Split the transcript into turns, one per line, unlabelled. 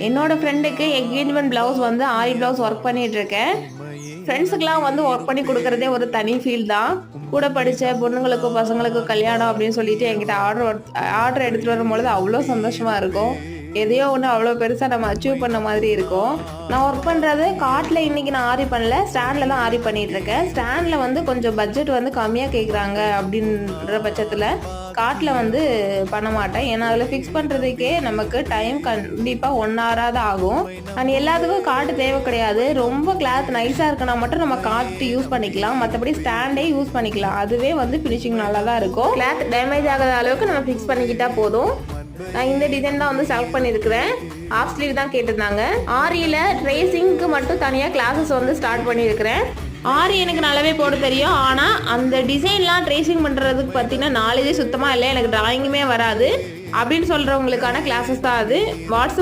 என்னோட ஃப்ரெண்டுக்கு engagement blouse வந்து ஆரி ப்ளவுஸ் ஒர்க் பண்ணிட்டு இருக்கேன். ஃப்ரெண்ட்ஸுக்கெலாம் வந்து ஒர்க் பண்ணி கொடுக்குறதே ஒரு தனி ஃபீல் தான். கூட படித்த பொண்ணுங்களுக்கும் பசங்களுக்கும் கல்யாணம் அப்படின்னு சொல்லிட்டு என்கிட்ட ஆர்டர் எடுத்துகிட்டு வரும்பொழுது அவ்வளோ சந்தோஷமாக இருக்கும். எதையோ ஒன்று அவ்வளோ பெருசாக நம்ம அச்சீவ் பண்ண மாதிரி இருக்கும். நான் ஒர்க் பண்ணுறது காட்டில் இன்றைக்கி நான் ஆரி பண்ணல, ஸ்டாண்டில் தான் ஆரி பண்ணிகிட்ருக்கேன். ஸ்டாண்டில் வந்து கொஞ்சம் பட்ஜெட் வந்து கம்மியாக கேட்குறாங்க அப்படின்ற பட்சத்தில் காட்டில் வந்து பண்ண மாட்டேன். ஏன்னா அதில் ஃபிக்ஸ் பண்ணுறதுக்கே நமக்கு டைம் கண்டிப்பாக 1 ஹவராக தான் ஆகும். அண்ட் எல்லாத்துக்கும் காட்டு தேவை கிடையாது. ரொம்ப கிளாத் நைஸாக இருக்குன்னா மட்டும் நம்ம காட்டு யூஸ் பண்ணிக்கலாம். மற்றபடி ஸ்டாண்டே யூஸ் பண்ணிக்கலாம். அதுவே வந்து ஃபினிஷிங் நல்லா தான் இருக்கும். கிளாத் டேமேஜ் ஆகாத அளவுக்கு நம்ம ஃபிக்ஸ் பண்ணிக்கிட்டால் போதும். நான் இந்த டிசைன் தான் வந்து செலக்ட் பண்ணியிருக்கிறேன். ஆஃப் ஸ்லீவ் தான் கேட்டிருந்தாங்க. ஆரியில் ட்ரேசிங்க்கு மட்டும் தனியாக கிளாஸஸ் வந்து ஸ்டார்ட் பண்ணியிருக்கிறேன். ஆரி எனக்கு நல்லாவே போட தெரியும். ஆனால் அந்த டிசைன்லாம் ட்ரேசிங் பண்ணுறதுக்கு பார்த்தீங்கன்னா நாலேஜே சுத்தமாக இல்லை, எனக்கு டிராயிங்குமே வராது அப்படின்னு சொல்கிறவங்களுக்கான கிளாஸஸ் தான் அது. வாட்ஸ்அப்